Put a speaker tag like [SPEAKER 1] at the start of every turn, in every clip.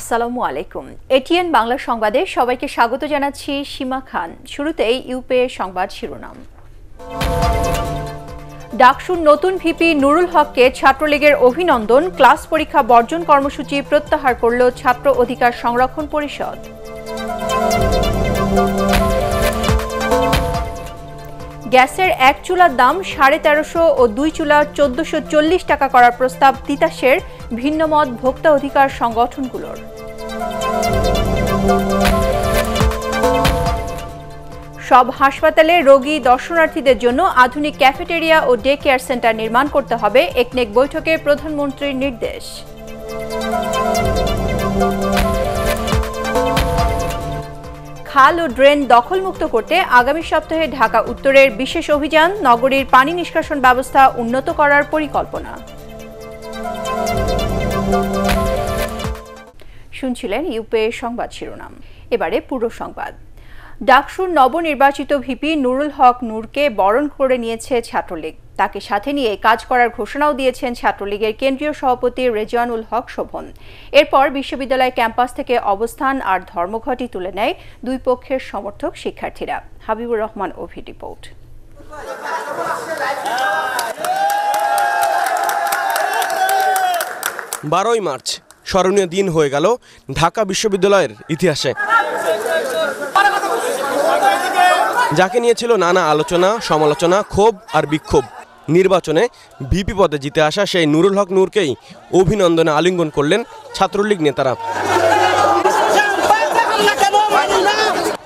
[SPEAKER 1] আসসালামু আলাইকুম। এটিএন বাংলা সংবাদে সবাইকে স্বাগত জানাচ্ছি সীমা খান। শুরুতেই ইউপে সংবাদ শিরোনাম। ডাকসুর নতুন ভিপি নুরুল হককে ছাত্রলীগের অভিনন্দন। ক্লাস পরীক্ষা বর্জন কর্মসূচি প্রত্যাহার করল ছাত্র অধিকার সংরক্ষণ পরিষদ। গ্যাসের এক চুলার দাম 1350 ও 2 চুলা 1440 টাকা করার প্রস্তাব তিতাসের, ভিন্নমত ভোক্তা অধিকার সংগঠনগুলোর। সব হাসপাতালে রোগী দর্শনার্থীদের জন্য আধুনিক ক্যাফেটেরিয়া ও ডে কেয়ার সেন্টার নির্মাণ করতে হবে, একনেক বৈঠকে প্রধানমন্ত্রীর নির্দেশ। খাল ও ড্রেন দখলমুক্ত করতে আগামী সপ্তাহে ঢাকা উত্তরের বিশেষ অভিযান, নগরীর পানি নিষ্কাশন ব্যবস্থা উন্নত করার পরিকল্পনা। শুনছিলেন ইউপে সংবাদ শিরোনাম। এবারে পুরো সংবাদ। ডাকসুর নবনির্বাচিত ভিপি নুরুল হক নূরকে বরণ করে নিয়েছে ছাত্রলীগ। তাকে সাথে নিয়ে কাজ করার ঘোষণাও দিয়েছেন ছাত্রলীগের কেন্দ্রীয় সভাপতি রেজওয়ানুল হক শোভন। এরপর বিশ্ববিদ্যালয় ক্যাম্পাস থেকে অবস্থান আর ধর্মঘটই তুলে নেয় দুই পক্ষের সমর্থক শিক্ষার্থীরা। হাবিবুর রহমান অভি রিপোর্ট।
[SPEAKER 2] 12ই মার্চ স্মরণীয় দিন হয়ে গেল ঢাকা বিশ্ববিদ্যালয়ের ইতিহাসে, যাকে নিয়েছিল নানা আলোচনা, সমালোচনা, ক্ষোভ আর বিক্ষোভ। নির্বাচনে ভিপি পদে জিতে আসা সেই নুরুল হক নূরকেই অভিনন্দনে আলিঙ্গন করলেন ছাত্রলীগ নেতারা।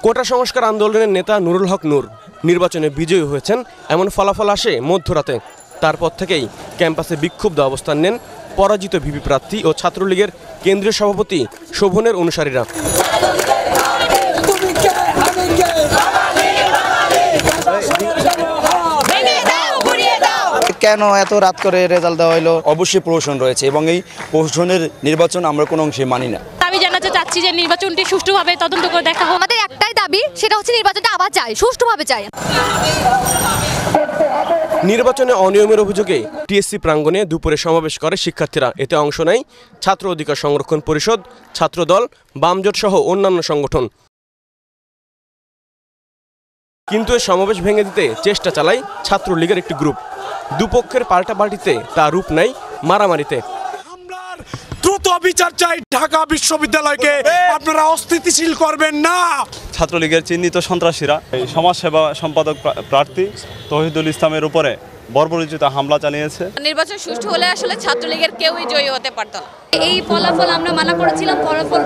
[SPEAKER 2] কোটা সংস্কার আন্দোলনের নেতা নুরুল হক নূর নির্বাচনে বিজয়ী হয়েছেন এমন ফলাফল আসে মধ্যরাতে। তারপর থেকেই ক্যাম্পাসে বিক্ষুব্ধ অবস্থান নেন পরাজিত ভিপি প্রার্থী ও ছাত্রলীগের কেন্দ্রীয় সভাপতি শোভনের অনুসারীরা।
[SPEAKER 3] কেন এত রাত করে রেজাল্ট দেওয়া হলো? অবশ্যই প্রহসন রয়েছে এবং এই প্রহসনের নির্বাচন আমরা কোনো অংশে মানি না।
[SPEAKER 4] দাবি জানাতে চাচ্ছি যে নির্বাচনটি সুষ্ঠুভাবে তদন্ত করে দেখা হোক।
[SPEAKER 5] আমাদের একটাই দাবি, সেটা হচ্ছে নির্বাচনটা আবার চাই, সুষ্ঠুভাবে চাই।
[SPEAKER 2] নির্বাচনে অনিয়মের অভিযোগে টিএসসি প্রাঙ্গণে দুপুরে সমাবেশ করে শিক্ষার্থীরা। এতে অংশ নেয় ছাত্র অধিকার সংরক্ষণ পরিষদ, ছাত্রদল, বামজোট সহ অন্যান্য সংগঠন। কিন্তু এই সমাবেশ ভেঙে দিতে চেষ্টা চালায় ছাত্রলীগের একটি গ্রুপ। দুপক্ষের পাল্টাপাল্টিতে তা রূপ নেয় মারামারিতে।
[SPEAKER 6] দ্রুত বিচার চাই ঢাকা বিশ্ববিদ্যালয়কে, আপনারা অস্থিতিশীল করবেন না।
[SPEAKER 7] ছাত্রলীগের চিহ্নিত সন্ত্রাসীরা এই সমাজসেবা সম্পাদক প্রার্থী তৌহিদুল ইসলামের উপরে বর্বরোচিত হামলা চালিয়েছে।
[SPEAKER 4] নির্বাচন সুষ্ঠু হলে আসলে ছাত্রলীগের কেউই জয়ী হতে পারত না। এই ফলাফল আমরা মানা করেছিলাম, ফলাফল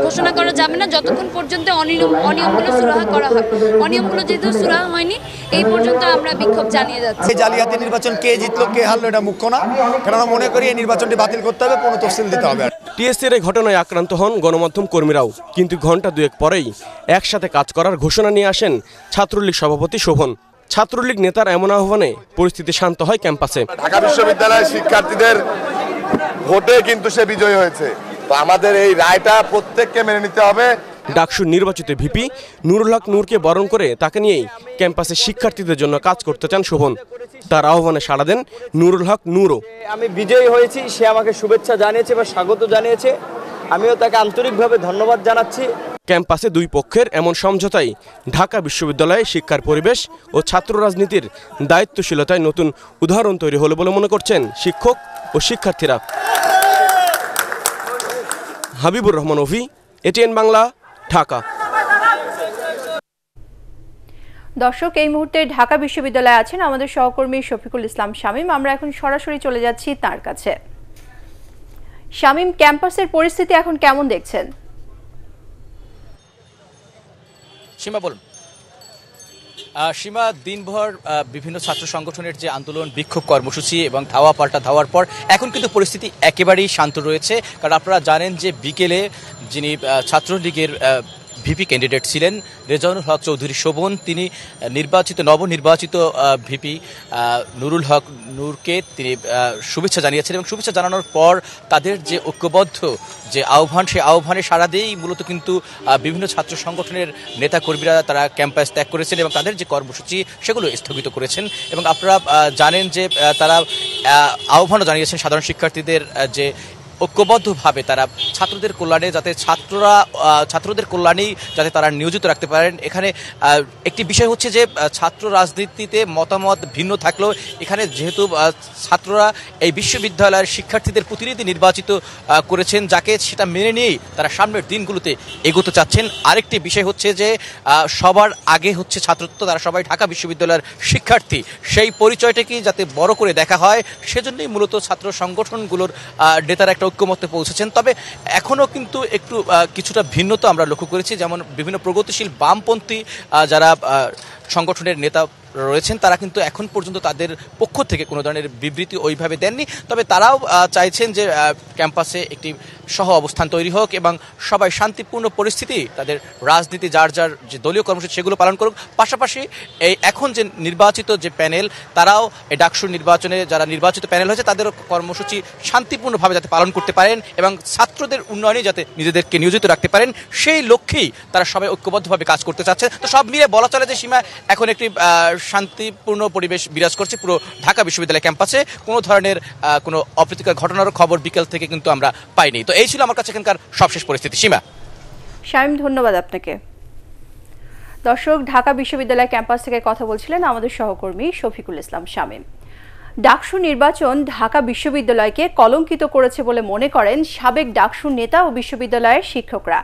[SPEAKER 4] ঘোষণা করা যাবে না যতক্ষণ পর্যন্ত অনিয়মগুলো সুরাহা করা হয়। অনিয়মগুলো যেহেতু সুরাহা হয়নি, এই পর্যন্ত আমরা বিক্ষোভ জানিয়ে যাচ্ছি।
[SPEAKER 3] জালিয়াতি নির্বাচন কে জিতলো কে হারলো এটা মুখ্য না, কেননা মনে করি এই নির্বাচনটি বাতিল করতে হবে, পুনঃ তফসিল দিতে হবে।
[SPEAKER 2] টিএসসির এই ঘটনায় আক্রান্ত হন গণমাধ্যম কর্মীরাও। কিন্তু ঘণ্টা দুয়েক পরেই একসাথে কাজ করার ঘোষণা নিয়ে আসেন ছাত্রলীগ সভাপতি শোভন। ছাত্রলীগ নেতার এমন আহ্বানে পরিস্থিতি শান্ত হয় ক্যাম্পাসে।
[SPEAKER 8] ঢাকা বিশ্ববিদ্যালয়ের শিক্ষার্থীদের ভোটে কিন্তু সে বিজয়ী হয়েছে, তো আমাদের এই রায়টা প্রত্যেককে মেনে নিতে হবে।
[SPEAKER 2] ডাকসুর নির্বাচিত ভিপি নুরুল হক নূরকে বরণ করে তাকে নিয়েই ক্যাম্পাসে শিক্ষার্থীদের জন্য কাজ করতে চান শোভন। তার আহ্বানে সাড়া দেন নুরুল হক নূরও।
[SPEAKER 9] আমি বিজয়ী হয়েছি, সে আমাকে শুভেচ্ছা জানিয়েছে বা স্বাগত জানিয়েছে, আমিও তাকে আন্তরিকভাবে ধন্যবাদ জানাচ্ছি।
[SPEAKER 2] ক্যাম্পাসে দুই পক্ষের এমন সমঝোতাই ঢাকা বিশ্ববিদ্যালয়ে শিক্ষার পরিবেশ ও ছাত্র রাজনীতির দায়িত্বশীলতায় নতুন উদাহরণ তৈরি হলো বলে মনে করছেন শিক্ষক ও শিক্ষার্থীরা। হাবিবুর রহমান অভি, এটিএন বাংলা, ঢাকা।
[SPEAKER 1] দর্শক, এই মুহূর্তে ঢাকা বিশ্ববিদ্যালয়ে আছেন আমাদের সহকর্মী শফিকুল ইসলাম শামীম। আমরা এখন সরাসরি চলে যাচ্ছি তার কাছে। শামীম, ক্যাম্পাসের পরিস্থিতি এখন কেমন দেখছেন?
[SPEAKER 10] সীমা বলুন। সীমা, দিনভর বিভিন্ন ছাত্র সংগঠনের যে আন্দোলন, বিক্ষোভ কর্মসূচি এবং ধাওয়া পাল্টা ধাওয়ার পর এখন কিন্তু পরিস্থিতি একেবারেই শান্ত রয়েছে। কারণ আপনারা জানেন যে বিকেলে যিনি ছাত্রলীগের ভিপি ক্যান্ডিডেট ছিলেন রেজওয়ানুল হক চৌধুরী শোভন, তিনি নবনির্বাচিত ভিপি নুরুল হক নূরকে তিনি শুভেচ্ছা জানিয়েছেন এবং শুভেচ্ছা জানানোর পর তাদের যে ঐক্যবদ্ধ যে আহ্বান, সেই আহ্বানে সাড়া দিয়েই মূলত কিন্তু বিভিন্ন ছাত্র সংগঠনের নেতাকর্মীরা তারা ক্যাম্পাস ত্যাগ করেছেন এবং তাদের যে কর্মসূচি সেগুলো স্থগিত করেছেন। এবং আপনারা জানেন যে তারা আহ্বানও জানিয়েছেন সাধারণ শিক্ষার্থীদের যে ঐক্যবদ্ধভাবে তারা ছাত্রদের কল্যাণে যাতে ছাত্রদের কল্যাণেই যাতে তারা নিয়োজিত রাখতে পারেন। এখানে একটি বিষয় হচ্ছে যে ছাত্র রাজনীতিতে মতামত ভিন্ন থাকলেও এখানে যেহেতু ছাত্ররা এই বিশ্ববিদ্যালয়ের শিক্ষার্থীদের প্রতিনিধি নির্বাচিত করেছেন, যাকে সেটা মেনে নিয়েই তারা সামনের দিনগুলোতে এগোতে চাচ্ছেন। আরেকটি বিষয় হচ্ছে যে সবার আগে হচ্ছে ছাত্রত্ব, তারা সবাই ঢাকা বিশ্ববিদ্যালয়ের শিক্ষার্থী, সেই পরিচয়টাকে যাতে বড় করে দেখা হয় সেজন্যই মূলত ছাত্র সংগঠনগুলোর নেতারা একটা ঐক্যমত্যে পৌঁছেছেন। তবে এখনও কিন্তু একটু কিছুটা ভিন্নতা আমরা লক্ষ্য করেছি, যেমন বিভিন্ন প্রগতিশীল বামপন্থী যারা সংগঠনের নেতা রয়েছেন তারা কিন্তু এখন পর্যন্ত তাদের পক্ষ থেকে কোনো ধরনের বিবৃতি ওইভাবে দেননি। তবে তারাও চাইছেন যে ক্যাম্পাসে একটি সহ অবস্থান তৈরি হোক এবং সবাই শান্তিপূর্ণ পরিস্থিতি তাদের রাজনীতি যার যার যে দলীয় কর্মসূচি সেগুলো পালন করুক। পাশাপাশি এই এখন যে নির্বাচিত যে প্যানেল তারাও এই ডাকসুর নির্বাচনে যারা নির্বাচিত প্যানেল হয়েছে তাদের কর্মসূচি শান্তিপূর্ণভাবে যাতে পালন করতে পারেন এবং ছাত্রদের উন্নয়নে যাতে নিজেদেরকে নিয়োজিত রাখতে পারেন সেই লক্ষ্যেই তারা সবাই ঐক্যবদ্ধভাবে কাজ করতে চাচ্ছে। তো সব মিলে বলা চলে যে সীমা এখন একটি শান্তিপূর্ণ পরিবেশ বিরাজ করছে পুরো ঢাকা বিশ্ববিদ্যালয় ক্যাম্পাসে। কোনো ধরনের কোনো অপ্রীতিকর ঘটনার খবর বিকেল থেকে কিন্তু আমরা পাইনি। তো এই ছিল আমার কাছে এখানকার সবশেষ পরিস্থিতি। সীমা।
[SPEAKER 1] শামীম, ধন্যবাদ আপনাকে। দর্শক, ঢাকা বিশ্ববিদ্যালয় ক্যাম্পাস থেকে কথা বলছিলেন আমাদের সহকর্মী শফিকুল ইসলাম শামীম। ডাকসু নির্বাচন ঢাকা বিশ্ববিদ্যালয়কে কলঙ্কিত করেছে বলে মনে করেন সাবেক ডাকসু নেতা ও বিশ্ববিদ্যালয়ের শিক্ষকরা।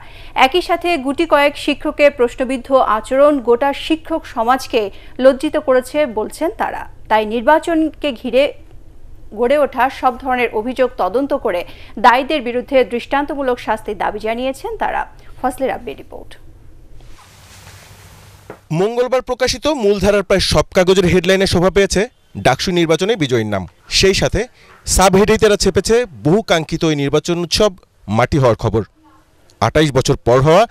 [SPEAKER 1] একই সাথে গুটি কয়েক শিক্ষকের প্রশ্নবিদ্ধ আচরণ গোটা শিক্ষক সমাজকে লজ্জিত করেছে বলছেন তারা। তাই নির্বাচনকে ঘিরে গড়ে ওঠা সব ধরনের অভিযোগ তদন্ত করে দায়ীদের বিরুদ্ধে দৃষ্টান্তমূলক শাস্তির দাবি জানিয়েছেন তারা। ফজলে রাব্বির রিপোর্ট।
[SPEAKER 11] মঙ্গলবার প্রকাশিত মূলধারার প্রায় সব কাগজের হেডলাইনে শোভা পেয়েছে ডাকসু নির্বাচনে বিজয়ীর নাম। সেই সাথে সাব হেডেই ছেপেছে বহু কাঙ্ক্ষিত এই নির্বাচন উৎসব মাটি হওয়ার খবর। ২৮ বছর পর হওয়া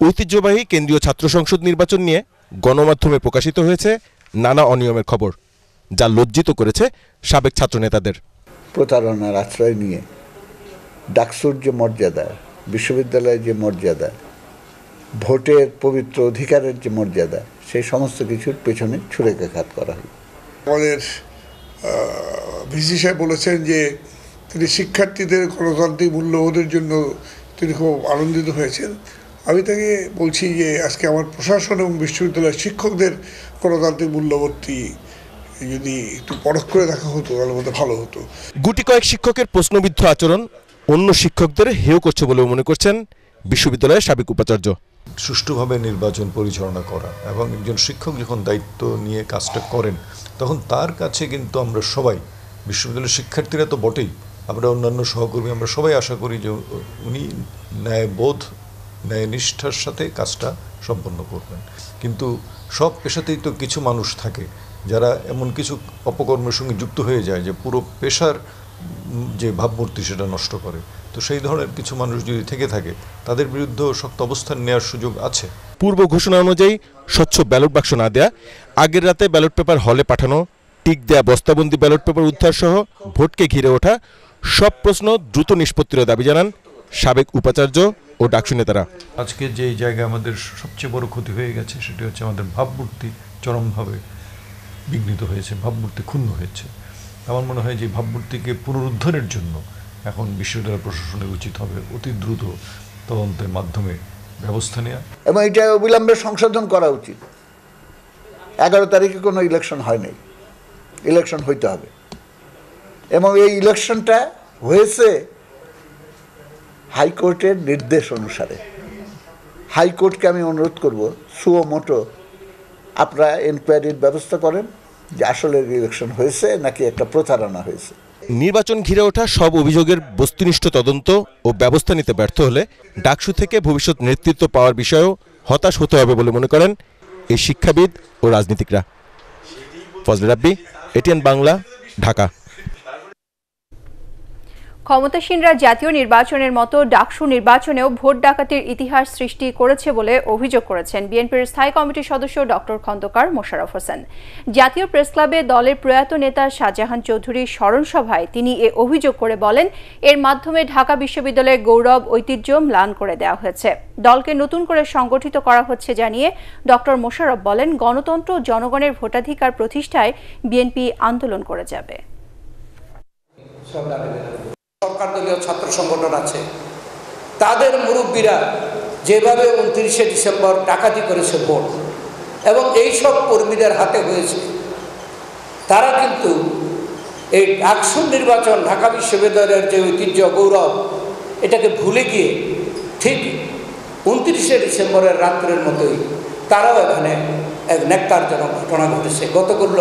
[SPEAKER 11] ঐতিহ্যবাহী কেন্দ্রীয় ছাত্র সংসদ নির্বাচন নিয়ে গণমাধ্যমে প্রকাশিত হয়েছে নানা অনিয়মের খবর, যা লজ্জিত করেছে সাবেক ছাত্র নেতাদের।
[SPEAKER 12] প্রতারণার আশ্রয় নিয়ে ডাকসুর যে মর্যাদা, বিশ্ববিদ্যালয়ের যে মর্যাদা, ভোটের পবিত্র অধিকারের যে মর্যাদা, সেই সমস্ত কিছুর পেছনে ছুড়েকাঘাত করা হয়।
[SPEAKER 13] আমাদের ভিসি সাহেব বলেছেন যে তিনি শিক্ষার্থীদের গণতান্ত্রিক মূল্যবোধের জন্য তিনি খুব আনন্দিত হয়েছেন। আমি তাকে বলছি যে আজকে আমার প্রশাসন এবং বিশ্ববিদ্যালয়ের শিক্ষকদের গণতান্ত্রিক মূল্যবোধটি যদি একটু পরখ করে দেখা হতো তাহলে বোধহয় ভালো হতো।
[SPEAKER 11] গুটি কয়েক শিক্ষকের প্রশ্নবিদ্ধ আচরণ অন্য শিক্ষকদের হেয় করছে বলেও মনে করছেন বিশ্ববিদ্যালয়ের সাবেক উপাচার্য।
[SPEAKER 14] সুষ্ঠুভাবে নির্বাচন পরিচালনা করা এবং একজন শিক্ষক যখন দায়িত্ব নিয়ে কাজটা করেন তখন তার কাছে কিন্তু আমরা সবাই, বিশ্ববিদ্যালয়ের শিক্ষার্থীরা তো বটেই, আমরা অন্যান্য সহকর্মী আমরা সবাই আশা করি যে উনি ন্যায়বোধ ন্যায়নিষ্ঠার সাথে কাজটা সম্পন্ন করবেন। কিন্তু সব পেশাতেই তো কিছু মানুষ থাকে যারা এমন কিছু অপকর্মের সঙ্গে যুক্ত হয়ে যায় যে পুরো পেশার যে ভাবমূর্তি সেটা নষ্ট করে। তো সেই ধরনের কিছু মানুষ যদি থেকে থাকে তাদের বিরুদ্ধে শক্ত অবস্থান নেওয়ার সুযোগ আছে।
[SPEAKER 11] পূর্ব ঘোষণা অনুযায়ী স্বচ্ছ ব্যালট বাক্স না দেয়া, আগের রাতে ব্যালট পেপার হলে পাঠানো, টিক দেয়া বস্তাবন্দি ব্যালট পেপার উদ্ধার সহ ভোটকে ঘিরে ওঠা সব প্রশ্ন দ্রুত নিষ্পত্তির দাবি জানান সাবেক উপাচার্য ও ডাকসু নেতারা।
[SPEAKER 14] আজকে যে জায়গায় আমাদের সবচেয়ে বড় ক্ষতি হয়ে গেছে সেটি হচ্ছে আমাদের ভাবমূর্তি চরমভাবে বিঘ্নিত হয়েছে, ভাবমূর্তি ক্ষুণ্ণ হয়েছে। আমার মনে হয় যে ভাবমূর্তিকে পুনরুদ্ধারের জন্য এখন বিশ্ববিদ্যালয় প্রশাসনের উচিত হবে অতি দ্রুত তদন্তের মাধ্যমে ব্যবস্থা নেওয়া
[SPEAKER 12] এবং এটা অবিলম্বে সংশোধন করা উচিত। 11 তারিখে কোনো ইলেকশন হয় নাই, ইলেকশন হইতে হবে এবং এই ইলেকশনটা হয়েছে হাইকোর্টের নির্দেশ অনুসারে। হাইকোর্টকে আমি অনুরোধ করব সুও মোটো আপনারা এনকোয়ারির ব্যবস্থা করেন যে আসলে ইলেকশন হয়েছে নাকি একটা প্রতারণা হয়েছে।
[SPEAKER 11] নির্বাচন ঘিরে ওঠা সব অভিযোগের বস্তুনিষ্ঠ তদন্ত ও ব্যবস্থা নিতে ব্যর্থ হলে ডাকসু থেকে ভবিষ্যৎ নেতৃত্ব পাওয়ার বিষয়েও হতাশ হতে হবে বলে মনে করেন এই শিক্ষাবিদ ও রাজনীতিকরা। ফজলে রাব্বি, এটিএন বাংলা, ঢাকা।
[SPEAKER 1] ক্ষমতাসীনরা জাতীয় নির্বাচনের মতো ডাকসু নির্বাচনেও ভোট ডাকাতির ইতিহাস সৃষ্টি করেছে বলে অভিযোগ করেছেন বিএনপির স্থায়ী কমিটির সদস্য ডক্টর খন্দকার মোশাররফ হোসেন। জাতীয় প্রেসক্লাবে দলের প্রয়াত নেতা শাহজাহান চৌধুরীর স্মরণ সভায় তিনি এ অভিযোগ করে বলেন, এর মাধ্যমে ঢাকা বিশ্ববিদ্যালয়ের গৌরব ঐতিহ্য ম্লান করে দেওয়া হয়েছে। দলকে নতুন করে সংগঠিত করা হচ্ছে জানিয়ে ডক্টর মোশাররফ বলেন, গণতন্ত্র ও জনগণের ভোটাধিকার প্রতিষ্ঠায় বিএনপি আন্দোলন করে যাবে।
[SPEAKER 15] সরকার দলীয় ছাত্র সংগঠন আছে, তাদের মুরব্বীরা যেভাবে 29শে ডিসেম্বর ডাকাতি করেছে ভোট এবং এই সব কর্মীদের হাতে হয়েছে, তারা কিন্তু এই ডাকসুর নির্বাচন, ঢাকা বিশ্ববিদ্যালয়ের যে ঐতিহ্য গৌরব, এটাকে ভুলে গিয়ে ঠিক 29শে ডিসেম্বরের রাত্রের মতোই তারাও এখানে এক ন্যাক্কারজনক ঘটনা ঘটেছে। গতকাল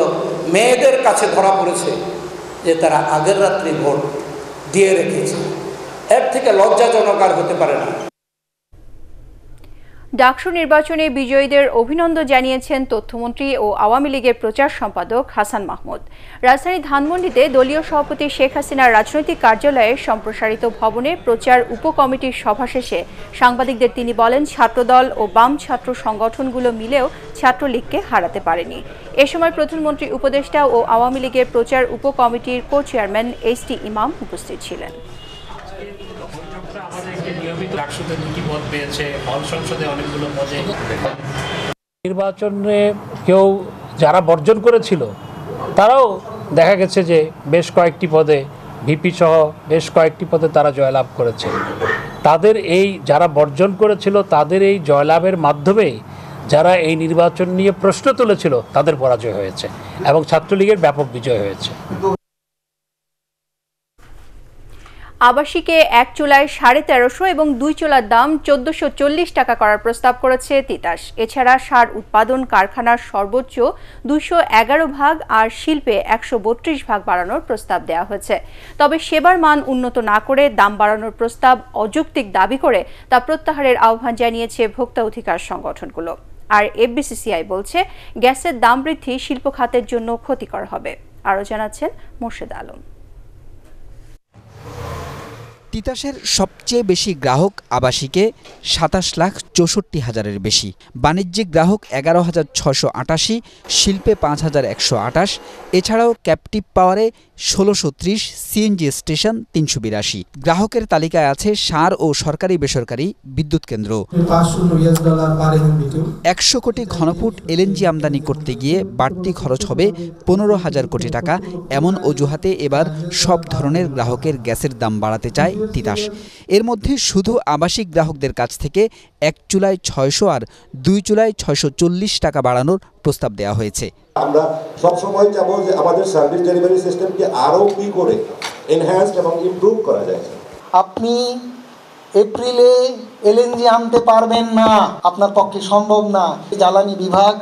[SPEAKER 15] মেয়েদের কাছে ধরা পড়েছে যে তারা আগের রাত্রি ভোট দিয়ে রেখেছে। এর থেকে লজ্জাজনক আর হতে পারে না।
[SPEAKER 1] ডাকসু নির্বাচনে বিজয়ীদের অভিনন্দন জানিয়েছেন তথ্যমন্ত্রী ও আওয়ামী লীগের প্রচার সম্পাদক হাসান মাহমুদ। রাজধানী ধানমন্ডিতে দলীয় সভাপতি শেখ হাসিনার রাজনৈতিক কার্যালয়ে সম্প্রসারিত ভবনে প্রচার উপকমিটির সভা শেষে সাংবাদিকদের তিনি বলেন, ছাত্রদল ও বাম ছাত্র সংগঠনগুলো মিলেও ছাত্রলীগকে হারাতে পারেনি। এ সময় প্রধানমন্ত্রী উপদেষ্টা ও আওয়ামী লীগের প্রচার উপকমিটির কো চেয়ারম্যান এইচ.টি. ইমাম উপস্থিত ছিলেন।
[SPEAKER 16] নির্বাচনে কেউ যারা বর্জন করেছিল তারাও দেখা গেছে যে বেশ কয়েকটি পদে, ভিপি সহ বেশ কয়েকটি পদে তারা জয়লাভ করেছে। তাদের এই যারা বর্জন করেছিল তাদের এই জয়লাভের মাধ্যমেই যারা এই নির্বাচন নিয়ে প্রশ্ন তুলেছিল তাদের পরাজয় হয়েছে এবং ছাত্রলীগের ব্যাপক বিজয় হয়েছে।
[SPEAKER 1] আবাসিকে 1 চুলায় 1350 এবং 2 চুলার দাম 1440 টাকা করার প্রস্তাব করেছে তিতাস। এছাড়া সার উৎপাদন কারখানার সর্বোচ্চ 211 ভাগ আর শিল্পে 132 ভাগ বাড়ানোর প্রস্তাব দেওয়া হয়েছে। তবে সেবার মান উন্নত না করে দাম বাড়ানোর প্রস্তাব অযৌক্তিক দাবি করে তা প্রত্যাহারের আহ্বান জানিয়েছে ভোক্তা অধিকার সংগঠনগুলো। আর এফবিসিসিআই বলছে, গ্যাসের দাম বৃদ্ধি শিল্প খাতের জন্য ক্ষতিকর হবে। আরও জানাচ্ছেন মোর্শেদ আলম।
[SPEAKER 17] তিতাসের সবচেয়ে বেশি গ্রাহক আবাসিকে 27,64,000-এর বেশি, বাণিজ্যিক গ্রাহক 11,688, শিল্পে 5,128, এছাড়াও ক্যাপটিভ পাওয়ারে 1,630, সিএনজি স্টেশন 382। গ্রাহকের তালিকায় আছে সার ও সরকারি বেসরকারি বিদ্যুৎ কেন্দ্র। $100 কোটি ঘনফুট এলএনজি আমদানি করতে গিয়ে বাড়তি খরচ হবে 15,000 কোটি টাকা, এমন অজুহাতে এবার সব ধরনের গ্রাহকের গ্যাসের দাম বাড়াতে চায় তিতাস। এর মধ্যে শুধু আবাসিক গ্রাহকদের কাছ থেকে 1 চুলায় 600 আর 2 চুলায় 640 টাকা বাড়ানোর প্রস্তাব দেওয়া হয়েছে।
[SPEAKER 18] আমরা সবসময় চাবো যে আমাদের সার্ভিস ডেলিভারি সিস্টেমকে আরও কি করে এনহ্যান্সড এবং ইমপ্রুভ করা যায়।
[SPEAKER 19] আপনি এপ্রিলে এলএনজি আনতে পারবেন না, আপনার পক্ষে সম্ভব না। জ্বালানি বিভাগ,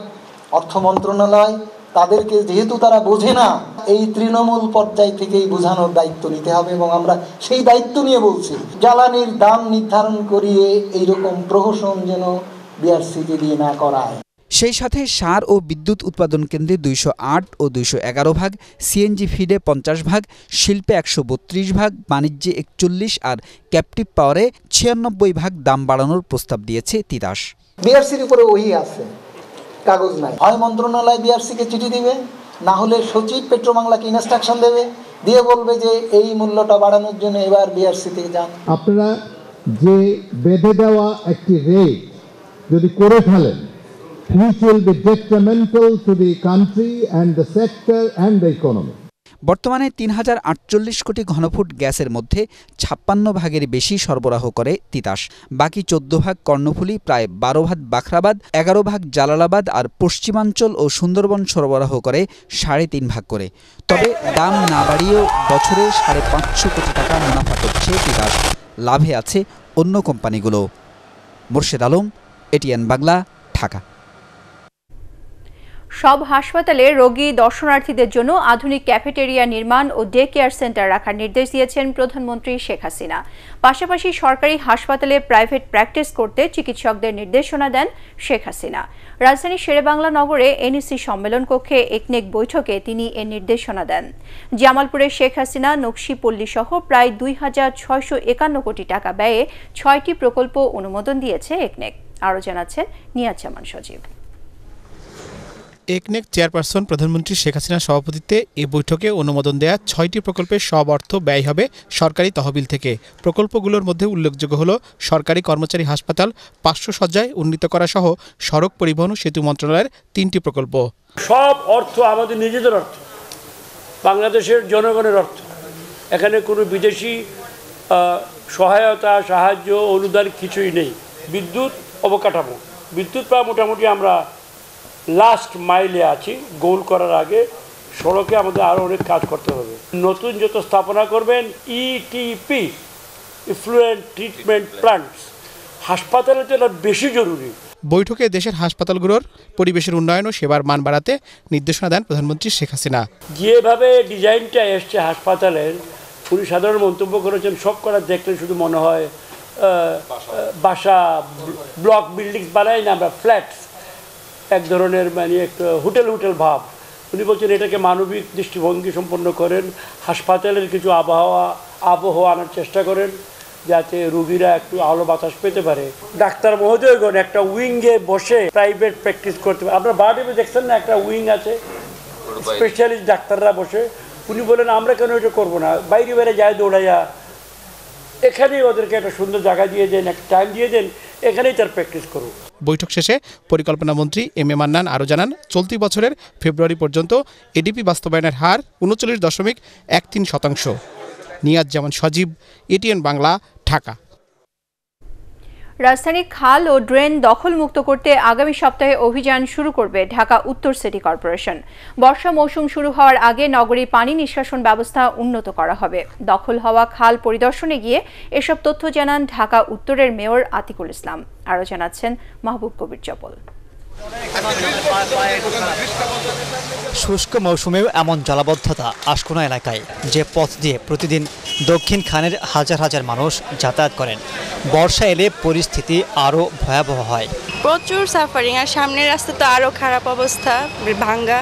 [SPEAKER 19] অর্থ মন্ত্রণালয়, তাদেরকে যেহেতু তারা বোঝে না, এই তৃণমূল পর্যায় থেকেই বোঝানোর দায়িত্ব নিতে হবে এবং আমরা সেই দায়িত্ব নিয়ে বলছি। জ্বালানির দাম নির্ধারণ করিয়ে এইরকম প্রহসন যেন বিআরসিকে দিয়ে না করায়।
[SPEAKER 17] সেই সাথে সার ও বিদ্যুৎ উৎপাদন কেন্দ্রে 208 ও 211 ভাগ, সিএনজি ফিডে 50 ভাগ, শিল্পে 132 ভাগ, বাণিজ্যে 41 আর ক্যাপটিভ পাওয়ারে 96 ভাগ দাম বাড়ানোর প্রস্তাব দিয়েছে তিতাস।
[SPEAKER 19] বিআরসির উপরে ওই আছে, কাগজ নাই। হয় মন্ত্রণালয় বিআরসিকে চিঠি দিবে, না হলে সচিব পেট্রোবাংলাকে ইনস্ট্রাকশন দেবে, দিয়ে বলবে যে এই মূল্যটা বাড়ানোর জন্য এবার বিআরসি থেকে যান।
[SPEAKER 20] আপনারা যে বেঁধে দেওয়া একটি রেট যদি করে ফেলেন, which will be detrimental to the country and the sector and the economy.
[SPEAKER 17] বর্তমানে 3048 কোটি ঘনফুট গ্যাসের মধ্যে 56 ভাগের বেশি সরবরাহ করে তিতাস। বাকি 14 ভাগ কর্ণফুলী, প্রায় 12 ভাগ বাখরাবাদ, 11 ভাগ জালালাবাদ আর পশ্চিমাঞ্চল ও সুন্দরবন সরবরাহ করে 3.5 ভাগ করে। তবে দাম না বাড়িয়েও বছরে 550 কোটি টাকা মুনাফা করছে তিতাস। লাভে আছে অন্য কোম্পানিগুলো। মোর্শেদ আলম, এটিএন বাংলা, ঢাকা।
[SPEAKER 1] সব হাসপাতালে রোগী দর্শনার্থীদের জন্য আধুনিক ক্যাফেটেরিয়া নির্মাণ ও ডে কেয়ার সেন্টার রাখার নির্দেশ দিয়েছেন প্রধানমন্ত্রী শেখ হাসিনা। পাশাপাশি সরকারি হাসপাতালে প্রাইভেট প্র্যাকটিস করতে চিকিৎসকদের নির্দেশনা দেন শেখ হাসিনা। রাজধানীর শেরেবাংলা নগরে এনইসি সম্মেলন কক্ষে একনেক বৈঠকে তিনি এ নির্দেশনা দেন। জামালপুরে শেখ হাসিনা নকশিপল্লী সহ প্রায় 2,651 কোটি টাকা ব্যয়ে 6টি প্রকল্প অনুমোদন দিয়েছে একনেক। আরও জানাচ্ছেন নিয়াজ জামান সজীব।
[SPEAKER 21] একনেক চেয়ারপারসন প্রধানমন্ত্রী শেখ হাসিনার সভাপতিত্বে এ বৈঠকে অনুমোদন দেয়া 6টি প্রকল্পের সব অর্থ ব্যয় হবে সরকারি তহবিল থেকে। প্রকল্পগুলোর মধ্যে উল্লেখযোগ্য হল সরকারি কর্মচারী হাসপাতাল 500 শয্যায় উন্নীত করা সহ সড়ক পরিবহন ও সেতু মন্ত্রণালয়ের 3টি প্রকল্প।
[SPEAKER 22] সব অর্থ আমাদের নিজেদের অর্থ, বাংলাদেশের জনগণের অর্থ। এখানে কোনো বিদেশি
[SPEAKER 5] সহায়তা সাহায্য অনুদান কিছুই নেই। বিদ্যুৎ অবকাঠামো, বিদ্যুৎ প্রায় মোটামুটি আমরা লাস্ট মাইলে আছি। গোল করার আগে সড়কে আমাদের আরও অনেক কাজ করতে হবে। নতুন যত স্থাপনা করবেন ইটিপি, ইফ্লুয়েন্ট ট্রিটমেন্ট প্ল্যান্টস, হাসপাতালের জন্য বেশি জরুরি।
[SPEAKER 21] বৈঠকে দেশের হাসপাতালগুলোর পরিবেশের উন্নয়ন ও সেবার মান বাড়াতে নির্দেশনা দেন প্রধানমন্ত্রী শেখ হাসিনা।
[SPEAKER 5] যেভাবে ডিজাইনটা এসছে হাসপাতালের, উনি সাধারণ মন্তব্য করেছেন, সব করা দেখলে শুধু মনে হয় বাসা ব্লক বিল্ডিংস বানাই না আমরা, ফ্ল্যাটস, এক ধরনের মানে একটা হোটেল ভাব। উনি বলছেন এটাকে মানবিক দৃষ্টিভঙ্গি সম্পন্ন করেন, হাসপাতালের কিছু আবহাওয়া আনার চেষ্টা করেন যাতে রোগীরা একটু আলো বাতাস পেতে পারে। ডাক্তার মহোদয়গণ একটা উইংয়ে বসে প্রাইভেট প্র্যাকটিস করতে পারে। আপনার বারডেমে দেখছেন না, একটা উইং আছে, স্পেশালিস্ট ডাক্তাররা বসে। উনি বলেন আমরা কেন এটা করবো না, বাইরে যায় দৌড়াইয়া, এখানেই ওদেরকে একটা সুন্দর জায়গা দিয়ে দেন, একটা টাইম দিয়ে দেন, এখানেই তার প্র্যাকটিস করুন।
[SPEAKER 21] বৈঠক শেষে পরিকল্পনা মন্ত্রী এম এ মান্নান আরও জানান, চলতি বছরের ফেব্রুয়ারি পর্যন্ত এডিপি বাস্তবায়নের হার 39.13%। নিয়াজ জামান সজীব, এটিএন বাংলা, ঢাকা।
[SPEAKER 1] রাজধানীর খাল ও ড্রেন দখলমুক্ত করতে আগামী সপ্তাহে অভিযান শুরু করবে ঢাকা উত্তর সিটি কর্পোরেশন। বর্ষা মৌসুম শুরু হওয়ার আগে নগরীর পানি নিষ্কাশন ব্যবস্থা উন্নত করা হবে। দখল হওয়া খাল পরিদর্শনে গিয়ে এসব তথ্য জানান ঢাকা উত্তরের মেয়র আতিকুল ইসলাম। আরও জানাচ্ছেন মাহবুব কবির চপল।
[SPEAKER 22] শুষ্ক মৌসুমেও এমন জলাবদ্ধতা আশকোনা এলাকায়, যে পথ দিয়ে প্রতিদিন দক্ষিণ খানের হাজার হাজার মানুষ যাতায়াত করেন। বর্ষা এলে পরিস্থিতি আরও ভয়াবহ হয়।
[SPEAKER 23] প্রচুর সাফারিং, আর সামনের রাস্তা তো আরও খারাপ অবস্থা, ভাঙ্গা।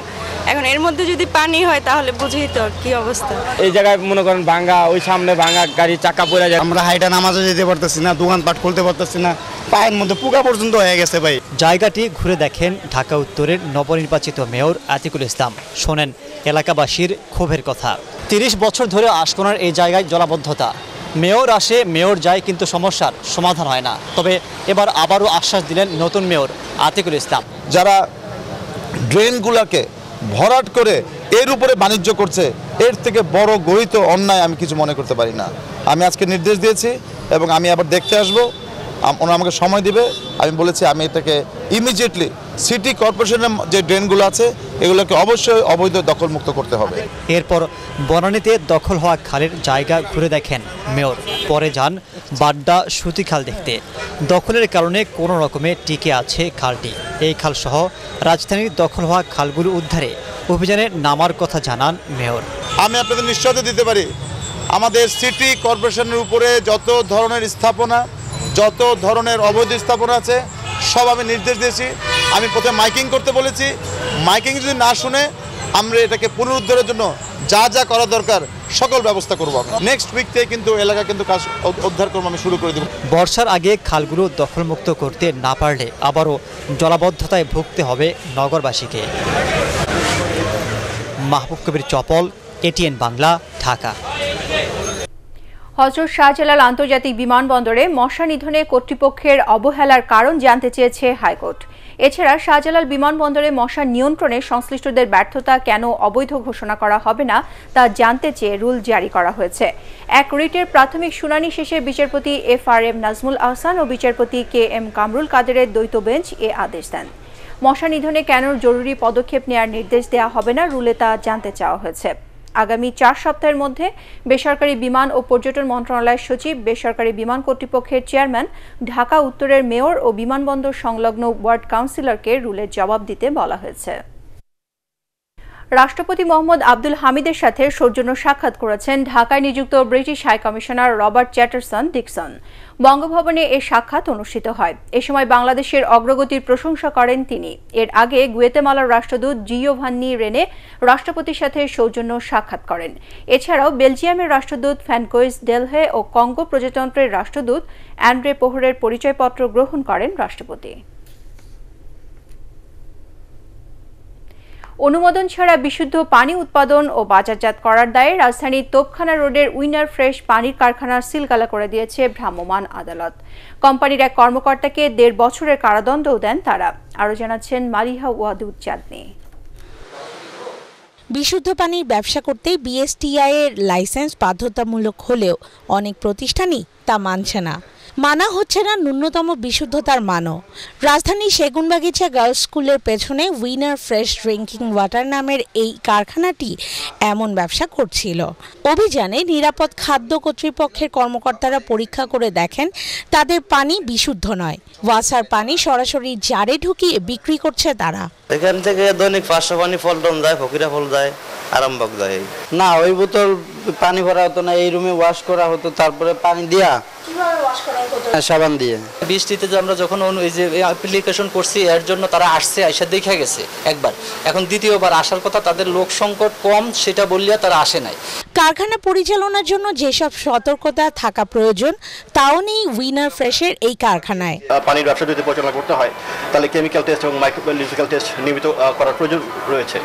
[SPEAKER 23] এখন এর মধ্যে যদি পানি হয় তাহলে বুঝেই তো কি অবস্থা।
[SPEAKER 9] এই জায়গায় মনে করেন ভাঙ্গা, ওই সামনে ভাঙ্গা, গাড়ি চাকা পড়ে যায়। আমরা হাইটা নামাজও যেতে পারতেছি না, দোকানপাট খুলতে পারতেছি না, পায়ের মধ্যে পোকা পর্যন্ত হয়ে গেছে ভাই।
[SPEAKER 22] জায়গাটি ঘুরে দেখেন ঢাকা উত্তরের নবনির্বাচিত মেয়র আতিকুল ইসলাম। শোনেন এলাকাবাসীর ক্ষোভের কথা। 30 বছর ধরে আশকোনার এই জায়গায় জলাবদ্ধতা। মেয়র আসে, মেয়র যায়, কিন্তু সমস্যার সমাধান হয় না। তবে এবার আবারও আশ্বাস দিলেন নতুন মেয়র আতিকুল ইসলাম।
[SPEAKER 24] যারা ড্রেনগুলোকে ভরাট করে এর উপরে বাণিজ্য করছে, এর থেকে বড় গরিত অন্যায় আমি কিছু মনে করতে পারি না। আমি আজকে নির্দেশ দিয়েছি এবং আমি আবার দেখতে আসব, ওনারা আমাকে সময় দিবে। আমি বলেছি আমি এটাকে ইমিডিয়েটলি সিটি কর্পোরেশনের যে ড্রেনগুলো আছে এগুলোকে অবশ্যই অবৈধ দখলমুক্ত করতে হবে।
[SPEAKER 22] এরপর বনানীতে দখল হওয়া খালের জায়গা ঘুরে দেখেন মেয়র। পরে যান বাড্ডা সুতিখাল দেখতে। দখলের কারণে কোনো রকমে টিকে আছে খালটি। এই খালসহ রাজধানীর দখল হওয়া খালগুলো উদ্ধারে অভিযানে নামার কথা জানান মেয়র।
[SPEAKER 24] আমি আপনাদের নিশ্চয়তা দিতে পারি, আমাদের সিটি কর্পোরেশনের উপরে যত ধরনের স্থাপনা, যত ধরনের অবৈধ স্থাপনা আছে সব আমি নির্দেশ দিয়েছি। আমি প্রথমে মাইকিং করতে বলেছি, মাইকিং যদি না শুনে আমরা এটাকে পুনরুদ্ধারের জন্য যা যা করা দরকার সকল ব্যবস্থা করব। নেক্সট উইক থেকে কিন্তু এলাকা কিন্তু কাজ উদ্ধার কর্ম আমি শুরু করে দেব।
[SPEAKER 22] বর্ষার আগে খালগুলো দখলমুক্ত করতে না পারলে আবারও জলাবদ্ধতায় ভুগতে হবে নগরবাসীকে। মাহবুব কবির চপল, এটিএন বাংলা, ঢাকা।
[SPEAKER 1] হযরত শাহজালাল আন্তর্জাতিক বিমানবন্দরে মশা নিধনে কর্তৃপক্ষের অবহেলার কারণ জানতে চেয়েছে হাইকোর্ট। এছাড়া শাহজালাল বিমানবন্দরে মশা নিয়ন্ত্রণে সংশ্লিষ্টদের ব্যর্থতা কেন অবৈধ ঘোষণা করা হবে না তা জানতে চেয়ে রুল জারি করা হয়েছে। এক রিটের প্রাথমিক শুনানি শেষে বিচারপতি FRM নাজমুল আহসান ও বিচারপতি KM কামরুল কাদেরের দ্বৈত বেঞ্চ এ আদেশ দেন। মশা নিধনে কেন জরুরি পদক্ষেপ নেওয়ার নির্দেশ দেওয়া হবে না রুলে তা জানতে চাওয়া হয়েছে। আগামী 4 সপ্তাহের মধ্যে বেসরকারি বিমান ও পর্যটন মন্ত্রণালয়ের সচিব, বেসরকারি বিমান কর্তৃপক্ষের চেয়ারম্যান, ঢাকা উত্তরের মেয়র ও বিমানবন্দর সংলগ্ন ওয়ার্ড কাউন্সিলরকে রুলের জবাব দিতে বলা হয়েছে। রাষ্ট্রপতি মোহাম্মদ আব্দুল হামিদের সাথে সৌজন্য সাক্ষাৎ করেছেন ঢাকায় নিযুক্ত ব্রিটিশ হাইকমিশনার রবার্ট চ্যাটারসন ডিকসন। বঙ্গভবনে এ সাক্ষাৎ অনুষ্ঠিত হয়। এ সময় বাংলাদেশের অগ্রগতির প্রশংসা করেন তিনি। এর আগে গুয়েতেমালার রাষ্ট্রদূত জিওভান্নি রেনে রাষ্ট্রপতির সাথে সৌজন্য সাক্ষাৎ করেন। এছাড়াও বেলজিয়ামের রাষ্ট্রদূত ফ্যানকোইস ডেলহে ও কঙ্গো প্রজাতন্ত্রের রাষ্ট্রদূত অ্যান্ড্রে পোহরের পরিচয়পত্র গ্রহণ করেন রাষ্ট্রপতি। অনুমোদন ছাড়া বিশুদ্ধ পানি উৎপাদন ও বাজারজাত করার দায়ে রাজধানীর তোপখানা রোডের উইনার ফ্রেশ পানির কারখানার সিলগালা করে দিয়েছে ভ্রাম্যমাণ আদালত। কোম্পানির এক কর্মকর্তাকে 1.5 বছরের কারাদণ্ডও দেন তারা। আরও জানাচ্ছেন মালিহা ওয়াদুদ চাঁদনি।
[SPEAKER 3] বিশুদ্ধ পানির ব্যবসা করতে বিএসটিআই এর লাইসেন্স বাধ্যতামূলক হলেও অনেক প্রতিষ্ঠানই তা মানছে না। মানা হচ্ছে না ন্যূনতম বিশুদ্ধতার মানও। রাজধানীর সেগুনবাগিচা গার্লস স্কুলের পেছনে উইনার ফ্রেশ ড্রিঙ্কিং ওয়াটার নামের এই কারখানাটি এমন ব্যবসা করছিল। অভিযানে নিরাপদ খাদ্য কর্তৃপক্ষের কর্মকর্তারা পরীক্ষা করে দেখেন তাদের পানি বিশুদ্ধ নয়। ওয়াসার পানি সরাসরি জারে ঢুকিয়ে বিক্রি করছে তারা।
[SPEAKER 4] এখান থেকে দৈনিক 500 পানি ফলটন যায়, ফকিরা ফল যায়, আরামবাগ যায়।
[SPEAKER 6] না, ওই বোতল পানি ভরা হতো না, এই রুমে ওয়াশ করা হতো, তারপরে পানি দিয়া সাবান দিয়ে।
[SPEAKER 10] বৃষ্টিতে যে আমরা যখন এই যে অ্যাপ্লিকেশন করছি এর জন্য তারা আসছে, আইসা দেখে গেছে একবার, এখন দ্বিতীয়বার আসার কথা, তাদের লোক সংকট কম সেটা বললিয়া তারা আসে নাই।
[SPEAKER 3] কারখানা পরিচালনার জন্য যেসব সতর্কতা থাকা প্রয়োজন তাও নেই উইনার ফ্রেশের এই কারখানায়।
[SPEAKER 7] পানির ব্যবসা যদি পরিচালনা করতে হয় তাহলে কেমিক্যাল টেস্ট এবং মাইক্রোবায়োলজিক্যাল টেস্ট নিয়মিত করার প্রয়োজন রয়েছে,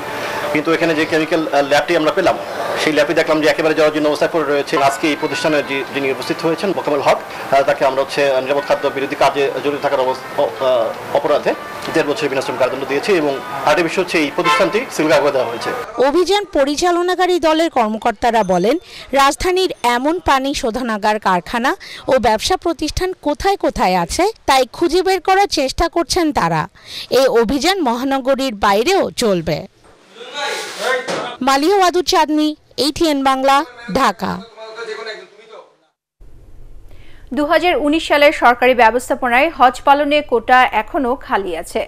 [SPEAKER 7] কিন্তু এখানে যে কেমিক্যাল ল্যাবটি আমরা পেলাম সেই ল্যাবে দেখলাম যে একেবারে জরাজীর্ণ অবস্থায় পড়ে রয়েছে। আজকে এই প্রতিষ্ঠানের যিনি উপস্থিত হয়েছেন মোকাম্মেল হক, তাকে আমরা নিরাপদ খাদ্য বিরোধী কাজে জড়িত থাকার অপরাধে 1.5 বছরের বিনাশ্রম কারাদণ্ড দিয়েছে এবং আরেকটি বিষয় হচ্ছে এই প্রতিষ্ঠানটি সিল কাগজ দেওয়া হয়েছে।
[SPEAKER 3] অভিযান পরিচালনাকারী দলের কর্মকর্তারা বলেন, রাজধানীর এমন পানি শোধনাগার, কারখানা ও ব্যবসা প্রতিষ্ঠান কোথায় কোথায় আছে তাই খুঁজে বের করার চেষ্টা করছেন তারা। এই অভিযান মহানগরীর বাইরেও চলবে। মালিয়া ওয়াদুদ চাঁদনি, ATN বাংলা, ঢাকা।
[SPEAKER 1] 2019 সালের সরকারি ব্যবস্থাপনায় হজ পালনে কোটা এখনও খালি আছে।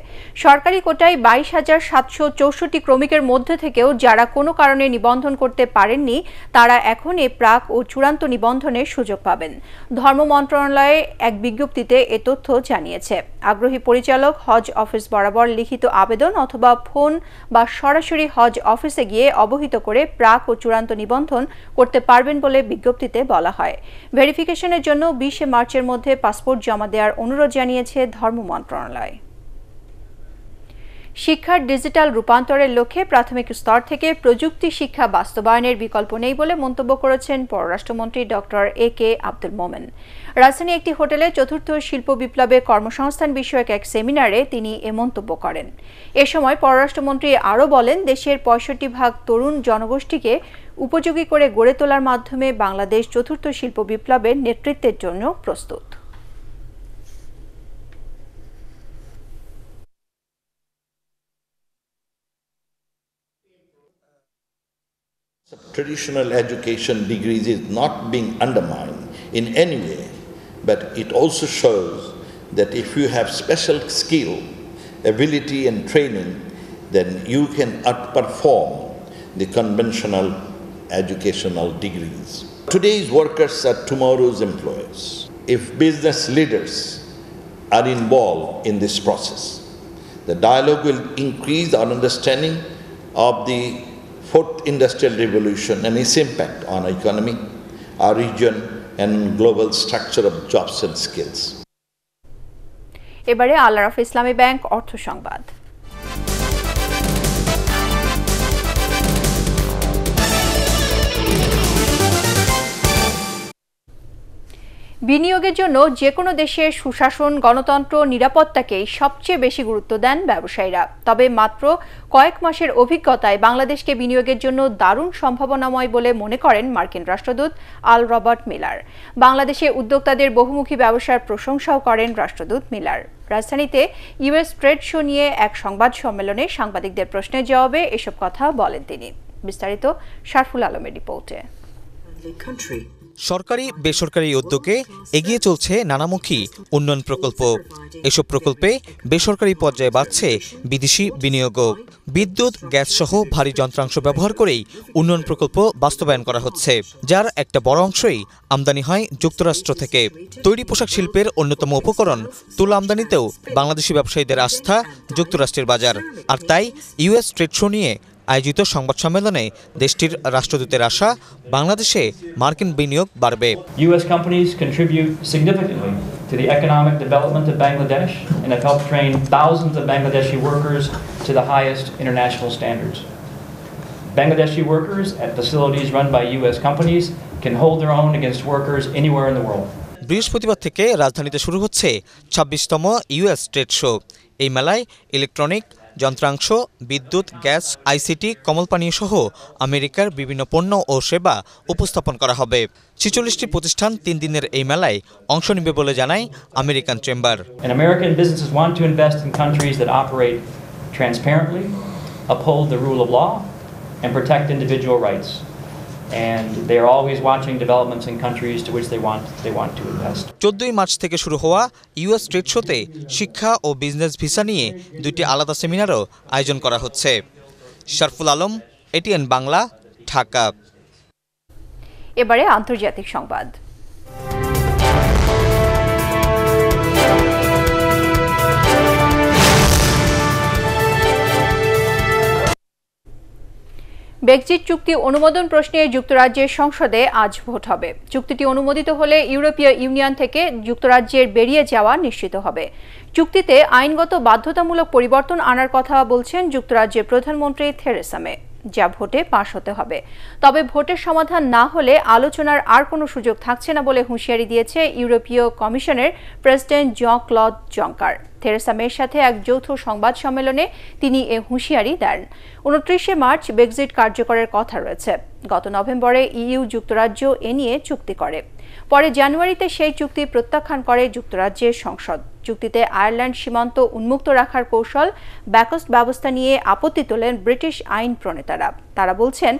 [SPEAKER 1] সরকারি কোটায় 22,764 ক্রমিকের মধ্যে থেকেও যারা কোনো কারণে নিবন্ধন করতে পারেননি তারা এখন এই প্রাক ও চূড়ান্ত নিবন্ধনের সুযোগ পাবেন। ধর্ম মন্ত্রণালয়ে এক বিজ্ঞপ্তিতে এ তথ্য জানিয়েছে। আগ্রহী পরিচালক হজ অফিস বরাবর লিখিত আবেদন অথবা ফোন বা সরাসরি হজ অফিসে গিয়ে অবহিত করে প্রাক ও চূড়ান্ত নিবন্ধন করতে পারবেন বলে বিজ্ঞপ্তিতে বলা হয়। ভেরিফিকেশনের জন্য 20 মার্চের মধ্যে পাসপোর্ট জমা দেওয়ার অনুরোধ জানিয়েছে ধর্ম মন্ত্রণালয়। শিক্ষার ডিজিটাল রূপান্তরের লক্ষ্যে প্রাথমিক স্তর থেকে প্রযুক্তি শিক্ষা বাস্তবায়নের বিকল্প নেই বলে মন্তব্য করেছেন পররাষ্ট্রমন্ত্রী ডক্টর AK আব্দুল মোমেন। রাজধানী একটি হোটেলে চতুর্থ শিল্প বিপ্লবে কর্মসংস্থান বিষয়ক এক সেমিনারে তিনি এ মন্তব্য করেন। এ সময় পররাষ্ট্রমন্ত্রী আরও বলেন, দেশের 65% তরুণ জনগোষ্ঠীকে উপযোগী করে গড়ে তোলার মাধ্যমে বাংলাদেশ চতুর্থ শিল্প বিপ্লবের নেতৃত্বের জন্য প্রস্তুত।
[SPEAKER 25] Traditional education degrees is not being undermined in any way, but it also shows that if you have special skill, ability and training, then you can outperform the conventional educational degrees. Today's workers are tomorrow's employers. If business leaders are involved in this process, the dialogue will increase our understanding of the Fourth Industrial Revolution and its impact on our economy, our region and global structure of jobs and skills.
[SPEAKER 1] এবারে আল রাফা ইসলামী bank অর্থ সংবাদ। বিনিয়োগের জন্য যে কোনো দেশের সুশাসন, গণতন্ত্র, নিরাপত্তাকেই সবচেয়ে বেশি গুরুত্ব দেন ব্যবসায়ীরা। তবে মাত্র কয়েক মাসের অভিজ্ঞতায় বাংলাদেশকে বিনিয়োগের জন্য দারুণ সম্ভাবনাময় বলে মনে করেন মার্কিন রাষ্ট্রদূত আল রবার্ট মিলার। বাংলাদেশে উদ্যোক্তাদের বহুমুখী ব্যবসার প্রশংসাও করেন রাষ্ট্রদূত মিলার। রাজধানীতে US ট্রেড শো নিয়ে এক সংবাদ সম্মেলনে সাংবাদিকদের প্রশ্নের জবাবে এসব কথা বলেন তিনি। বিস্তারিত শারফুল আলমের রিপোর্টে।
[SPEAKER 26] সরকারি বেসরকারি উদ্যোগে এগিয়ে চলছে নানামুখী উন্নয়ন প্রকল্প। এসব প্রকল্পে বেসরকারি পর্যায়ে বাড়ছে বিদেশি বিনিয়োগও। বিদ্যুৎ, গ্যাস সহ ভারী যন্ত্রাংশ ব্যবহার করেই উন্নয়ন প্রকল্প বাস্তবায়ন করা হচ্ছে, যার একটা বড় অংশই আমদানি হয় যুক্তরাষ্ট্র থেকে। তৈরি পোশাক শিল্পের অন্যতম উপকরণ তুলা আমদানিতেও বাংলাদেশি ব্যবসায়ীদের আস্থা যুক্তরাষ্ট্রের বাজার। আর তাই US ট্রেড শো নিয়ে আয়োজিত সংবাদ সম্মেলনে দেশটির রাষ্ট্রদূতের আশা, বাংলাদেশে মার্কিন বিনিয়োগ বাড়বে।
[SPEAKER 27] US companies contribute significantly to the economic development of Bangladesh and have helped train thousands of Bangladeshi workers to the highest international standards. Bangladeshi workers at facilities run by US companies can hold their own against workers anywhere in the world.
[SPEAKER 26] বৃহস্পতিবার থেকে রাজধানীতে শুরু হচ্ছে 26তম US trade show. এই মেলায় electronic, যন্ত্রাংশ, বিদ্যুৎ, gas, ICT, কমল পানীয় সহ আমেরিকার বিভিন্ন পণ্য ও সেবা উপস্থাপন করা হবে। ৪৬টি প্রতিষ্ঠান ৩ দিনের এই মেলায় অংশ নেবে বলে জানায় American chamber.
[SPEAKER 27] American businesses want to invest in countries that operate transparently, uphold the rule of law, and protect individual rights. And they are always watching developments in countries to which they want to invest.
[SPEAKER 26] 14 March থেকে শুরু হওয়া US trade শোতে শিক্ষা ও business visa নিয়ে 2টি আলাদা সেমিনারও আয়োজন করা হচ্ছে। শরফুল আলম, এটিএন বাংলা, ঢাকা।
[SPEAKER 1] এবারে আন্তর্জাতিক সংবাদ। ব্রেক্সিট চুক্তি অনুমোদন প্রশ্নে যুক্তরাজ্যের সংসদে আজ ভোট হবে। চুক্তিটি অনুমোদিত হলে ইউরোপীয় ইউনিয়ন থেকে যুক্তরাজ্যের বেরিয়ে যাওয়া নিশ্চিত হবে। চুক্তিতে আইনগত বাধ্যতামূলক পরিবর্তন আনার কথা বলছেন যুক্তরাজ্যের প্রধানমন্ত্রী থেরেসা মে, যা ভোটে পাশ হতে হবে। তবে ভোটের সমাধান না হলে আলোচনার আর কোনো সুযোগ থাকছে না বলে হুঁশিয়ারি দিয়েছে ইউরোপীয় কমিশনের প্রেসিডেন্ট জন-ক্লদ জঙ্কার। থেরেসা মের সাথে এক যৌথ সংবাদ সম্মেলনে তিনি এ হুঁশিয়ারি দেন। 29শে মার্চ ব্রেক্সিট কার্যকরের কথা রয়েছে। গত নভেম্বরে ইইউ যুক্তরাজ্য এ নিয়ে চুক্তি করে। পরে জানুয়ারিতে সেই চুক্তি প্রত্যাখ্যান করে যুক্তরাজ্যের সংসদ। চুক্তিতে আয়ারল্যান্ড সীমান্ত উন্মুক্ত রাখার কৌশল ব্যাকস্ট ব্যবস্থা নিয়ে আপত্তি তোলেন ব্রিটিশ আইন প্রণেতারা। তারা বলছেন,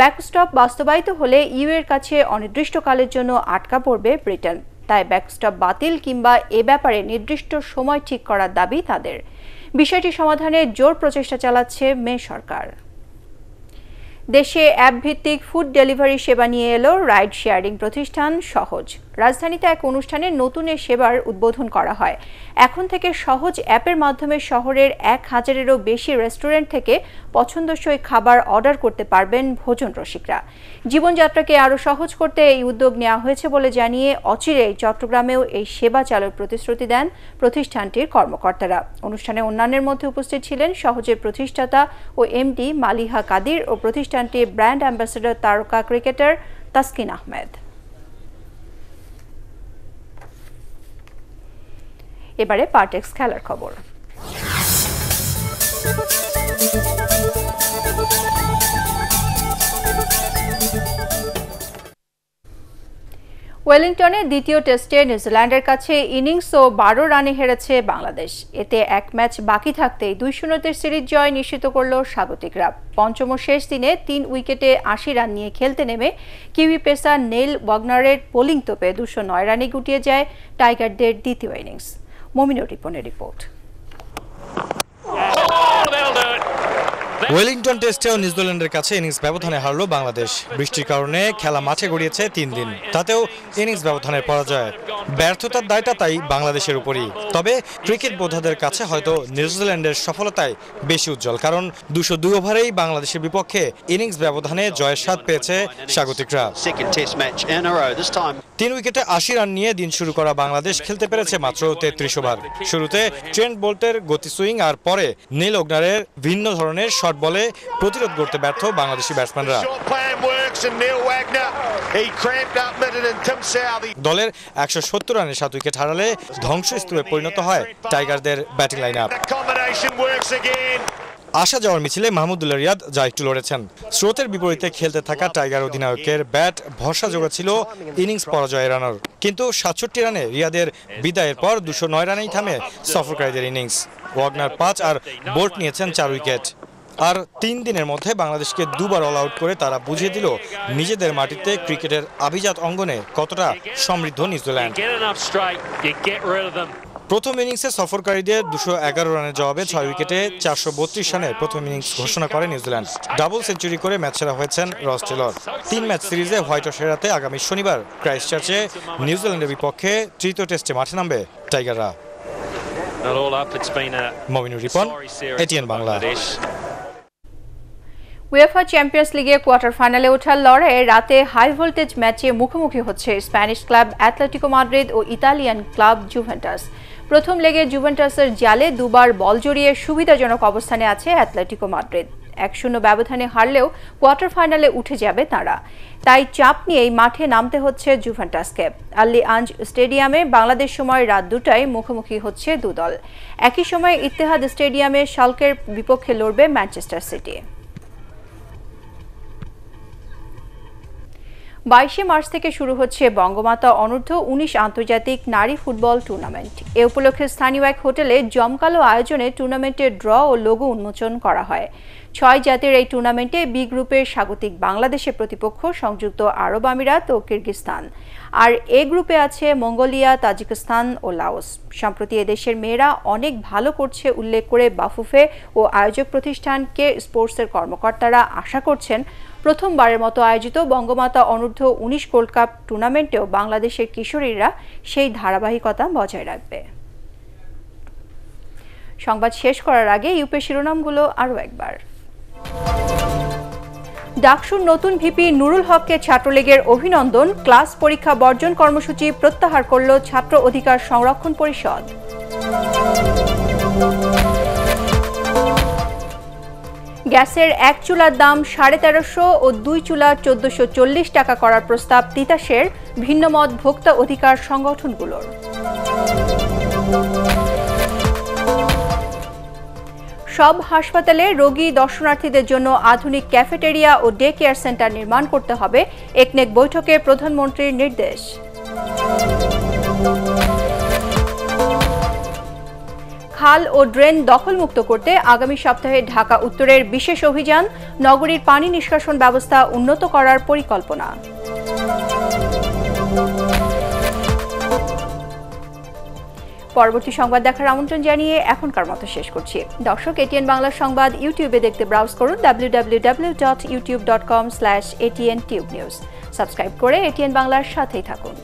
[SPEAKER 1] ব্যাকস্টপ বাস্তবায়িত হলে ইইউ এর কাছে অনির্দিষ্টকালের জন্য আটকা পড়বে ব্রিটেন। তাই ব্যাকস্টপ বাতিল কিংবা এ ব্যাপারে নির্দিষ্ট সময় ঠিক করার দাবি তাদের। বিষয়টি সমাধানে জোর প্রচেষ্টা চালাচ্ছে মে সরকার। দেশে অ্যাপ ভিত্তিক ফুড ডেলিভারি সেবা নিয়ে এলো রাইড শেয়ারিং প্রতিষ্ঠান সহজ। রাজধানীতে এক অনুষ্ঠানে নতুন এ সেবার উদ্বোধন করা হয়। এখন থেকে সহজ অ্যাপের মাধ্যমে শহরের 1000-এরও বেশি রেস্টুরেন্ট থেকে পছন্দসই খাবার অর্ডার করতে পারবেন ভোজন রসিকরা। জীবনযাত্রাকে আরও সহজ করতে এই উদ্যোগ নেওয়া হয়েছে বলে জানিয়ে অচিরেই চট্টগ্রামেও এই সেবা চালুর প্রতিশ্রুতি দেন প্রতিষ্ঠানটির কর্মকর্তারা। অনুষ্ঠানে অন্যান্যের মধ্যে উপস্থিত ছিলেন সহজের প্রতিষ্ঠাতা ও এমডি মালিহা কাদির ও প্রতিষ্ঠানটির ব্র্যান্ড অ্যাম্বাসেডর তারকা ক্রিকেটার তাসকিন আহমেদ। এবারে পার্টেক্স খেলার খবর। ওয়েলিংটনে দ্বিতীয় টেস্টে নিউজিল্যান্ডের কাছে ইনিংস ও 12 রানে হেরেছে বাংলাদেশ। এতে এক ম্যাচ বাকি থাকতেই 2-0 সিরিজ জয় নিশ্চিত করল স্বাগতিকরা। পঞ্চম শেষ দিনে 3 উইকেটে 80 রান নিয়ে খেলতে নেমে কিউই পেসার নেইল ওয়াগনারের বোলিং তোপে 209 রানে গুটিয়ে যায় টাইগারদের দ্বিতীয় ইনিংস। মমিনুর রিপনের রিপোর্ট।
[SPEAKER 2] ওয়েলিংটন টেস্টেও নিউজিল্যান্ডের কাছে ইনিংস ব্যবধানে হারল বাংলাদেশ। বৃষ্টির কারণে খেলা মাঠে গড়িয়েছে 3 দিন, তাতেও ইনিংস ব্যবধানের পরাজয়। ব্যর্থতার দায়টা তাই বাংলাদেশের উপরই। তবে ক্রিকেট বোদ্ধাদের কাছে হয়তো নিউজিল্যান্ডের সফলতায় বেশি উজ্জ্বল, কারণ 202 ওভারেই বাংলাদেশের বিপক্ষে ইনিংস ব্যবধানে জয়ের স্বাদ পেয়েছে স্বাগতিকরা। 3 উইকেটে 80 রান নিয়ে দিন শুরু করা বাংলাদেশ খেলতে পেরেছে মাত্র 33 ওভার। শুরুতে ট্রেন্ট বোল্টের গতি সুইং আর পরে নীল ওগনারের ভিন্ন ধরনের শট বলে প্রতিরোধ করতে ব্যর্থ বাংলাদেশি ব্যাটসম্যানরা। দলের 170 রানে 7 উইকেট হারালে ধ্বংসস্তূপে পরিণত হয় টাইগারদের ব্যাটিং লাইন আপ। আসা যাওয়ার মিছিলে মাহমুদুল্লাহ রিয়াদ যা একটু লড়েছেন। স্রোতের বিপরীতে খেলতে থাকা টাইগার অধিনায়কের ব্যাট ভরসা জোগাচ্ছিল ইনিংস পরাজয় এড়ানোর, কিন্তু 67 রানে রিয়াদের বিদায়ের পর 209 রানেই থামে সফরকারীদের ইনিংস। ওয়াগনার 5 আর বোল্ট নিয়েছেন 4 উইকেট। আর 3 দিনের মধ্যে বাংলাদেশকে দুবার অল আউট করে তারা বুঝিয়ে দিল নিজেদের মাটিতে ক্রিকেটের আভিজাত অঙ্গনে কতটা সমৃদ্ধ নিউজিল্যান্ড। প্রথম ইনিংসে সফরকারীদের 211 রানের জবাবে 6 উইকেটে 432 রানের প্রথম ইনিংস ঘোষণা করে নিউজিল্যান্ড। ডাবল সেঞ্চুরি করে ম্যাচ সেরা হয়েছেন রস টেলর। 3 ম্যাচ সিরিজে হোয়াইট ওয়াশ এড়াতে আগামী শনিবার ক্রাইস্টচার্চে নিউজিল্যান্ডের বিপক্ষে তৃতীয় টেস্টে মাঠে নামবে টাইগাররা। Mominur Ripon, ATN Bangla.
[SPEAKER 1] UEFA Champions লিগে কোয়ার্টার ফাইনালে ওঠার লড়াইয়ে রাতে হাই ভোল্টেজ ম্যাচে মুখোমুখি হচ্ছে স্প্যানিশ ক্লাব অ্যাটলেটিকো মাদ্রিদ ও ইতালিয়ান ক্লাব জুভেন্টাস। প্রথম লেগে জুভেন্টাসের জালে দুবার বল জড়িয়ে সুবিধাজনক অবস্থানে আছে অ্যাটলেটিকো মাদ্রিদ। 1-0 ব্যবধানে হারলেও কোয়ার্টার ফাইনালে উঠে যাবে তারা। তাই চাপ নিয়েই মাঠে নামতে হচ্ছে জুভেন্টাসকে। আল্লিয়াঞ্জ স্টেডিয়ামে বাংলাদেশ সময় রাত 2টায় মুখোমুখি হচ্ছে দু দল। একই সময়ে ইত্তেহাদ স্টেডিয়ামে শালকের বিপক্ষে লড়বে ম্যানচেস্টার সিটি। 22 মার্চ থেকে শুরু হচ্ছে বঙ্গমাতা অনূর্ধ্ব-19 আন্তর্জাতিক নারী ফুটবল টুর্নামেন্ট। এ উপলক্ষে স্থানীয় এক হোটেলে জমকালো আয়োজনে টুর্নামেন্টের ড্র ও লোগো উন্মোচন করা হয়। 6 জাতির এই টুর্নামেন্টে বি গ্রুপের স্বাগতিক বাংলাদেশের প্রতিপক্ষ সংযুক্ত আরব আমিরাত ও কিরগিজস্তান, আর এ গ্রুপে আছে মঙ্গোলিয়া, তাজিকিস্তান ও লাওস। সম্প্রতি এদেশের মেয়েরা অনেক ভালো করছে উল্লেখ করে বাফুফে ও আয়োজক প্রতিষ্ঠান কে স্পোর্টসের কর্মকর্তারা আশা করছেন প্রথমবারের মতো আয়োজিত বঙ্গমাতা অনূর্ধ্ব-19 গোল্ড কাপ টুর্নামেন্টেও বাংলাদেশের কিশোরীরা সেই ধারাবাহিকতা বজায় রাখবে। সংবাদ শেষ করার আগে ইউপি শিরোনামগুলো আরও একবার। ডাকসুর নতুন ভিপি নুরুল হককে ছাত্রলীগের অভিনন্দন। ক্লাস পরীক্ষা বর্জন কর্মসূচি প্রত্যাহার করল ছাত্র অধিকার সংরক্ষণ পরিষদ। গ্যাসের 1 চুলার দাম 1350 ও 2 চুলা 1440 টাকা করার প্রস্তাব তিতাসের, ভিন্নমত ভোক্তা অধিকার সংগঠনগুলোর। সব হাসপাতালে রোগী দর্শনার্থীদের জন্য আধুনিক ক্যাফেটেরিয়া ও ডে কেয়ার সেন্টার নির্মাণ করতে হবে, একনেক বৈঠকে প্রধানমন্ত্রীর নির্দেশ। খাল ও ড্রেন দখলমুক্ত করতে আগামী সপ্তাহে ঢাকা উত্তরের বিশেষ অভিযান, নগরীর পানি নিষ্কাশন ব্যবস্থা উন্নত করার পরিকল্পনা। পরবর্তী সংবাদ দেখার আমন্ত্রণ জানিয়ে এখনকার মতো শেষ করছি। দর্শক, এটিএন বাংলা সংবাদ ইউটিউবে দেখতে ব্রাউজ করুন www.youtube.com/ATN Tube News। সাবস্ক্রাইব করে এটিএন বাংলার সাথেই থাকুন।